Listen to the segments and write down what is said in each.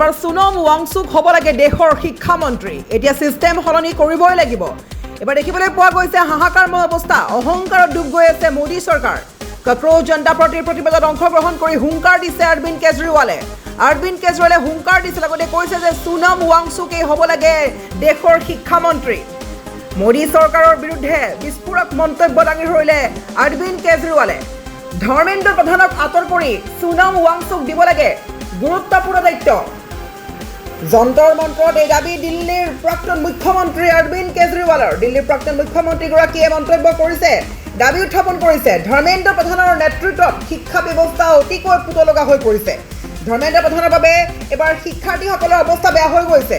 এবাৰ সোনম ৱাংচুক হ'ব লাগে দেশৰ শিক্ষামন্ত্ৰী। এতিয়া চিষ্টেম সলনি কৰিবই লাগিব। এবাৰ দেখিবলৈ পোৱা গৈছে হাহাকাৰময় অৱস্থা, অহংকাৰত ডুব গৈ আছে মোদী চৰকাৰ। কক্ৰোচ জনতা পাৰ্টিৰ প্ৰতিবাদত অংশগ্ৰহণ কৰি হুংকাৰ দিছে অৰবিন্দ কেজৰিৱালে। অৰবিন্দ কেজৰিৱালে হুংকাৰ দিছে, লগতে কৈছে যে সোনম ৱাংচুকেই হ'ব লাগে দেশৰ শিক্ষামন্ত্ৰী। মোদী চৰকাৰৰ বিৰুদ্ধে বিস্ফোৰক মন্তব্য দাঙি ধৰিলে অৰবিন্দ কেজৰিৱালে। ধৰ্মেন্দ্ৰ প্ৰধানক আঁতৰ কৰি সোনম ৱাংচুক দিব লাগে গুৰুত্বপূৰ্ণ দায়িত্ব। যন্তৰ মন্ত্ৰত এই দাবী দিল্লীৰ প্ৰাক্তন মুখ্যমন্ত্ৰী অৰবিন্দ কেজৰিৱালৰ। দিল্লীৰ প্ৰাক্তন মুখ্যমন্ত্ৰীগৰাকীয়ে মন্তব্য কৰিছে, দাবী উত্থাপন কৰিছে। ধৰ্মেন্দ্ৰ প্ৰধানৰ নেতৃত্বত শিক্ষা ব্যৱস্থা অতিকৈ পুতলগা হৈ পৰিছে। ধৰ্মেন্দ্ৰ প্ৰধানৰ বাবে এবাৰ শিক্ষাৰ্থীসকলৰ অৱস্থা বেয়া হৈ গৈছে।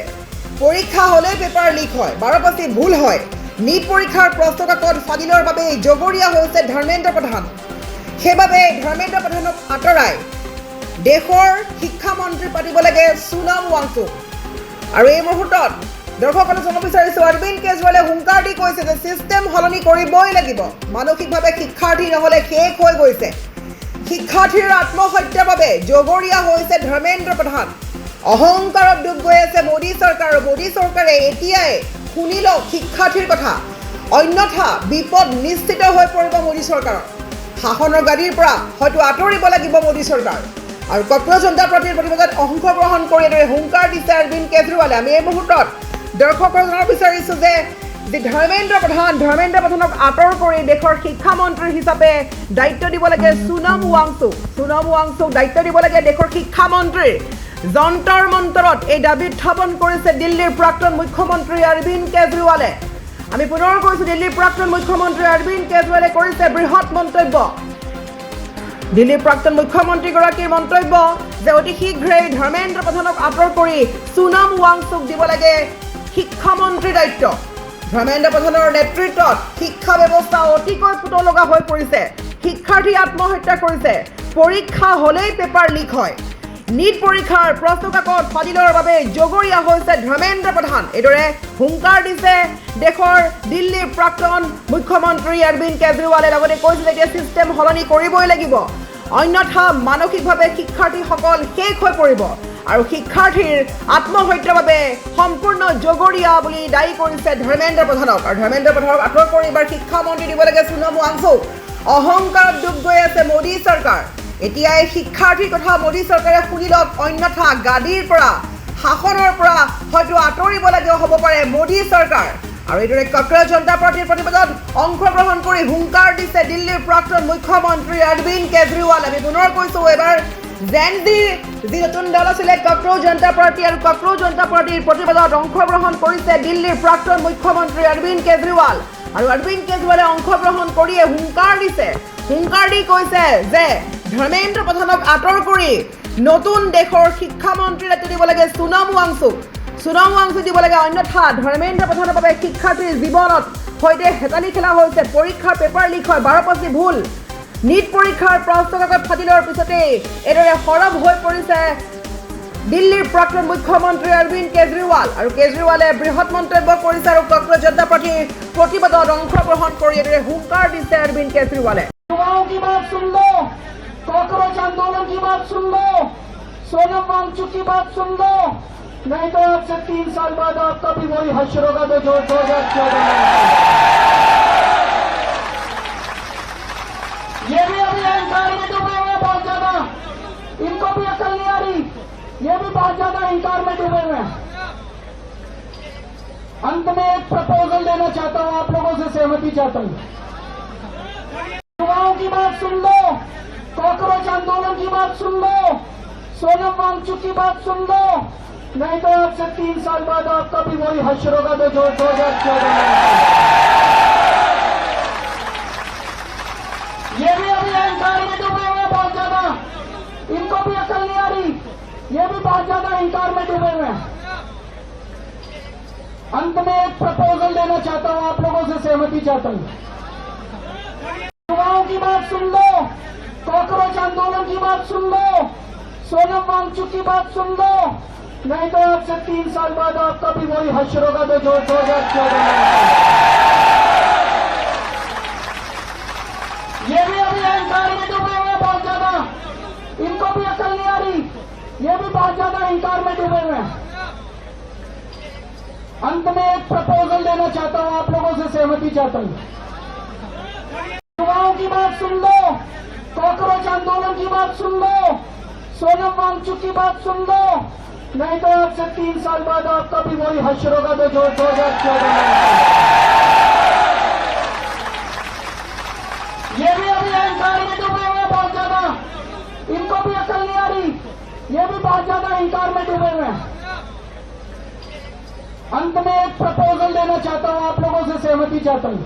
পৰীক্ষা হ'লেই পেপাৰ লিক হয়, 12 ভুল হয়। নীট পৰীক্ষাৰ প্ৰশ্নকাকত ফাদিলৰ বাবে জগৰীয়া হৈছে ধৰ্মেন্দ্ৰ প্ৰধান। সেইবাবে ধৰ্মেন্দ্ৰ প্ৰধানক আঁতৰাই দেশৰ শিক্ষামন্ত্ৰী পাতিব লাগে সোনম ৱাংচুক। আৰু এই মুহূৰ্তত দৰ্শকসকলে জানিব বিচাৰিছোঁ, অৰবিন্দ কেজৰিৱালে হুংকাৰ দি কৈছে যে চিষ্টেম সলনি কৰিবই লাগিব। মানসিকভাৱে শিক্ষাৰ্থী নহ'লে শেষ হৈ গৈছে। শিক্ষাৰ্থীৰ আত্মহত্যাৰ বাবে জগৰীয়া হৈছে ধৰ্মেন্দ্ৰ প্ৰধান। অহংকাৰত ডুব গৈ আছে মোদী চৰকাৰ। মোদী চৰকাৰে এতিয়াই শুনি লওক শিক্ষাৰ্থীৰ কথা, অন্যথা বিপদ নিশ্চিত হৈ পৰিব মোদী চৰকাৰৰ। শাসনৰ গাদীৰ পৰা হয়তো আঁতৰিব লাগিব মোদী চৰকাৰ। আৰু কক্ৰোচ জনতা পাৰ্টিৰ প্ৰতিবাদত অংশগ্ৰহণ কৰি এনেদৰে হুংকাৰ দিছে অৰবিন্দ কেজৰিৱালে। আমি এই মুহূৰ্তত দৰ্শকক জানিব বিচাৰিছোঁ যে ধৰ্মেন্দ্ৰ প্ৰধানক আঁতৰ কৰি দেশৰ শিক্ষামন্ত্ৰী হিচাপে দায়িত্ব দিব লাগে সোনম ৱাংচুক। সোনম ৱাংচুক দায়িত্ব দিব লাগে দেশৰ শিক্ষামন্ত্ৰী। যন্তৰ মন্তৰত এই দাবী উত্থাপন কৰিছে দিল্লীৰ প্ৰাক্তন মুখ্যমন্ত্ৰী অৰবিন্দ কেজৰিৱালে। আমি পুনৰ কৈছোঁ, দিল্লীৰ প্ৰাক্তন মুখ্যমন্ত্ৰী অৰবিন্দ কেজৰিৱালে কৰিছে বৃহৎ মন্তব্য। দিল্লীৰ প্ৰাক্তন মুখ্যমন্ত্ৰীগৰাকীৰ মন্তব্য যে অতি শীঘ্ৰেই ধৰ্মেন্দ্ৰ প্ৰধানক আঁতৰ কৰি সোনম ৱাংচুক দিব লাগে শিক্ষামন্ত্ৰীৰ দায়িত্ব। ধৰ্মেন্দ্ৰ প্ৰধানৰ নেতৃত্বত শিক্ষা ব্যৱস্থা অতিকৈ পুতলগা হৈ পৰিছে। শিক্ষাৰ্থী আত্মহত্যা কৰিছে। পৰীক্ষা হ'লেই পেপাৰ লিক হয়। নীট পৰীক্ষাৰ প্ৰশ্নকাকত ফাদিলৰ বাবে জগৰীয়া হৈছে ধৰ্মেন্দ্ৰ প্ৰধান। এইদৰে হুংকাৰ দিছে দেশৰ দিল্লীৰ প্ৰাক্তন মুখ্যমন্ত্ৰী অৰবিন্দ কেজৰিৱালে। লগতে কৈছে যে এতিয়া চিষ্টেম সলনি কৰিবই লাগিব, অন্যথা মানসিকভাৱে শিক্ষাৰ্থীসকল শেষ হৈ পৰিব। আৰু শিক্ষাৰ্থীৰ আত্মহত্যাৰ বাবে সম্পূৰ্ণ জগৰীয়া বুলি দায়ী কৰিছে ধৰ্মেন্দ্ৰ প্ৰধানক। আৰু ধৰ্মেন্দ্ৰ প্ৰধানক আঁতৰ কৰি এইবাৰ শিক্ষামন্ত্ৰী দিব লাগে সোনম ৱাংচুক। অহংকাৰত ডুব গৈ আছে মোদী চৰকাৰ। এতিয়াই শিক্ষাৰ্থীৰ কথা মোদী চৰকাৰে শুনি লওক, অন্যথা গাদীৰ পৰা শাসনৰ পৰা হয়তো আঁতৰিব লাগে হ'ব পাৰে মোদী চৰকাৰ। আৰু এইদৰে কক্ৰোচ জনতা পাৰ্টিৰ প্ৰতিবাদত অংশগ্ৰহণ কৰি হুংকাৰ দিছে দিল্লীৰ প্ৰাক্তন মুখ্যমন্ত্ৰী অৰবিন্দ কেজৰিৱাল। আমি পুনৰ কৈছোঁ, এবাৰ জেন জিৰ যি নতুন দল আছিলে কক্ৰোচ জনতা পাৰ্টি, আৰু কক্ৰোচ জনতা পাৰ্টিৰ প্ৰতিবাদত অংশগ্ৰহণ কৰিছে দিল্লীৰ প্ৰাক্তন মুখ্যমন্ত্ৰী অৰবিন্দ কেজৰিৱাল। আৰু অৰবিন্দ কেজৰিৱালে অংশগ্ৰহণ কৰিয়ে হুংকাৰ দিছে, হুংকাৰ দি কৈছে যে ধৰ্মেন্দ্ৰ প্ৰধানক আঁতৰ কৰি নতুন দেশৰ শিক্ষামন্ত্ৰী দায়িত্ব দিব লাগে সোনম ৱাংচুক। সোনম ৱাংচুক দিব লাগে, অন্যথা ধৰ্মেন্দ্ৰ প্ৰধানৰ বাবে শিক্ষাৰ্থীৰ জীৱনত সৈতে হেতালি খেলা হৈছে। পৰীক্ষাৰ পেপাৰ লিক হয়, 12 ভুল। নীট পৰীক্ষাৰ প্ৰশ্নকাকত ফাদিলৰ পিছতেই এইদৰে সৰব হৈ পৰিছে দিল্লীৰ প্ৰাক্তন মুখ্যমন্ত্ৰী অৰবিন্দ কেজৰিৱাল। আৰু কেজৰিৱালে বৃহৎ মন্তব্য কৰিছে আৰু কক্ৰোচ জনতা পাৰ্টিৰ প্ৰতিবাদত অংশগ্ৰহণ কৰি এইদৰে হুংকাৰ দিছে অৰবিন্দ কেজৰিৱালে। कांग्रेस आंदोलन की बात सुन लो, सोनम वांगचुक की बात सुन लो, नहीं तो आज से 3 साल बाद आपका भी वही हश्र होगा जो 2014 में। ये भी अभी अहंकार में डूबे हुए बहुत ज्यादा, इनको भी अकल नहीं आ रही, ये भी बहुत ज्यादा अहंकार में डूबे हुए। अंत में एक प्रपोजल देना चाहता हूं, आप लोगों से सहमति चाहता हूं। युवाओं की बात सुन लो, कांग्रेस आंदोलन की बात सुन लो, सोनम वांगचुक की बात सुन लो, नहीं तो आज से 3 साल बाद आपका भी वही हश्र होगा जो 2014 में। ये भी अभी अहंकार में डूबे हुए बहुत ज्यादा, इनको भी अकल नहीं आ रही, ये भी बहुत ज्यादा अहंकार में डूबे हुए। अंत में एक प्रपोजल देना चाहता हूं, आप लोगों से सहमति चाहता हूं। युवाओं की बात सुन लो, कांग्रेस आंदोलन की बात सुन लो, सोनम वांगचुक की बात सुन लो, नहीं तो आज से 3 साल बाद आपका भी वही हश्र होगा जो 2014 में। ये भी अभी अहंकार में डूबे हुए बहुत ज्यादा, इनको भी अकल नहीं आ रही, ये भी बहुत ज्यादा अहंकार में डूबे हुए हैं। अंत में एक प्रपोजल देना चाहता हूं, आप लोगों से सहमति चाहता हूं। युवाओं की बात सुन लो, कॉकरोच आंदोलन की बात सुन लो, सोनम वांगचुक की बात सुन लो, नहीं तो आज से 3 साल बाद आपका भी वही हश्र होगा जो 2014 में। ये भी अभी अहंकार में डूबे हुए हैं बहुत ज्यादा, इनको भी अकल नहीं आ रही, ये भी बहुत ज्यादा अहंकार में डूबे हुए हैं। अंत में एक प्रपोजल देना चाहता हूं, आप लोगों से सहमति चाहता हूं।